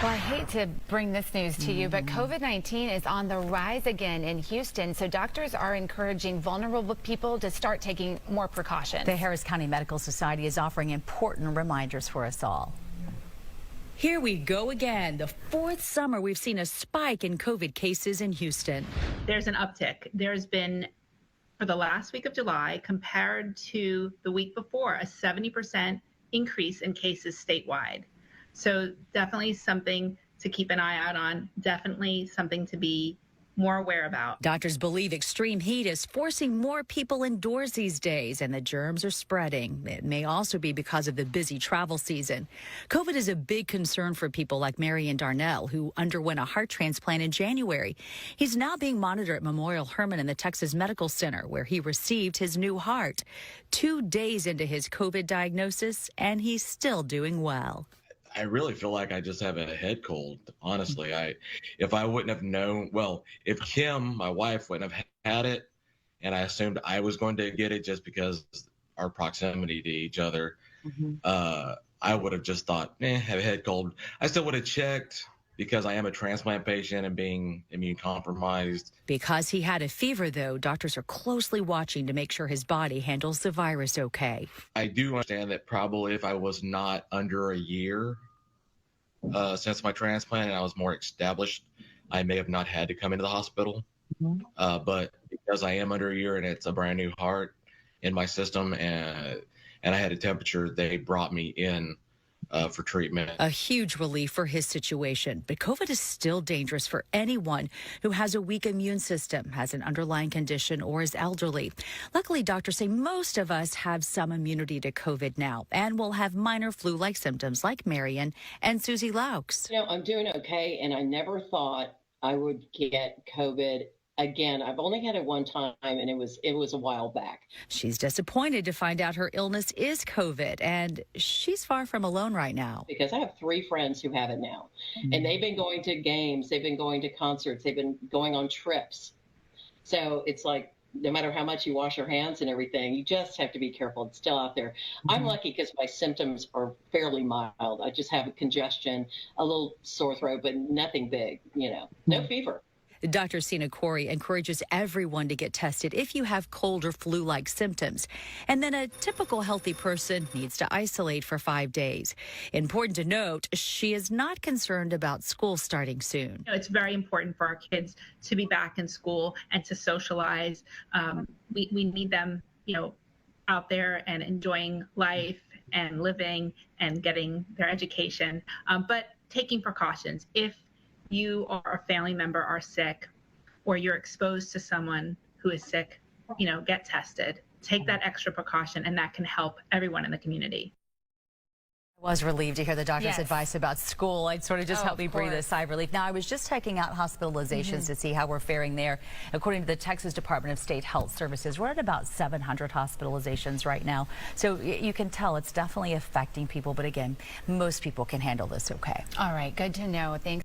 Well, I hate to bring this news to you, but COVID-19 is on the rise again in Houston, so doctors are encouraging vulnerable people to start taking more precautions. The Harris County Medical Society is offering important reminders for us all. Here we go again. The fourth summer we've seen a spike in COVID cases in Houston. There's an uptick. There's been, for the last week of July, compared to the week before, a 70% increase in cases statewide. So definitely something to keep an eye out on, definitely something to be more aware about. Doctors believe extreme heat is forcing more people indoors these days, and the germs are spreading. It may also be because of the busy travel season. COVID is a big concern for people like Marion Darneille, who underwent a heart transplant in January. He's now being monitored at Memorial Hermann in the Texas Medical Center, where he received his new heart. 2 days into his COVID diagnosis, and he's still doing well. I really feel like I just have a head cold, honestly. If I wouldn't have known, well, if Kim, my wife, wouldn't have had it, and I assumed I was going to get it just because our proximity to each other, I would have just thought, have a head cold. I still would have checked because I am a transplant patient and being immune compromised. Because he had a fever, though, doctors are closely watching to make sure his body handles the virus okay. I do understand that probably if I was not under a year since my transplant and I was more established, I may have not had to come into the hospital. But because I am under a year and it's a brand new heart in my system and I had a temperature, they brought me in for treatment. A huge relief for his situation, but COVID is still dangerous for anyone who has a weak immune system, has an underlying condition, or is elderly. Luckily, doctors say most of us have some immunity to COVID now and will have minor flu-like symptoms like Marion and Susie Laux. You know, I'm doing okay, and I never thought I would get COVID again. I've only had it one time, and it was a while back. She's disappointed to find out her illness is COVID, and she's far from alone right now. Because I have 3 friends who have it now, and they've been going to games, they've been going to concerts, they've been going on trips. So it's like, no matter how much you wash your hands and everything, you just have to be careful. It's still out there. I'm lucky because my symptoms are fairly mild. I just have a congestion, a little sore throat, but nothing big, no fever. Dr. Sina Corey encourages everyone to get tested if you have cold or flu-like symptoms. And then a typical healthy person needs to isolate for 5 days. Important to note, she is not concerned about school starting soon. It's very important for our kids to be back in school and to socialize. We need them, out there and enjoying life and living and getting their education, but taking precautions. If you or a family member are sick or you're exposed to someone who is sick, get tested. Take that extra precaution, and that can help everyone in the community. I was relieved to hear the doctor's advice about school. It sort of just helped me breathe a sigh of relief. Now, I was just checking out hospitalizations to see how we're faring there. According to the Texas Department of State Health Services, we're at about 700 hospitalizations right now. So you can tell it's definitely affecting people. But again, most people can handle this okay. All right, good to know. Thanks.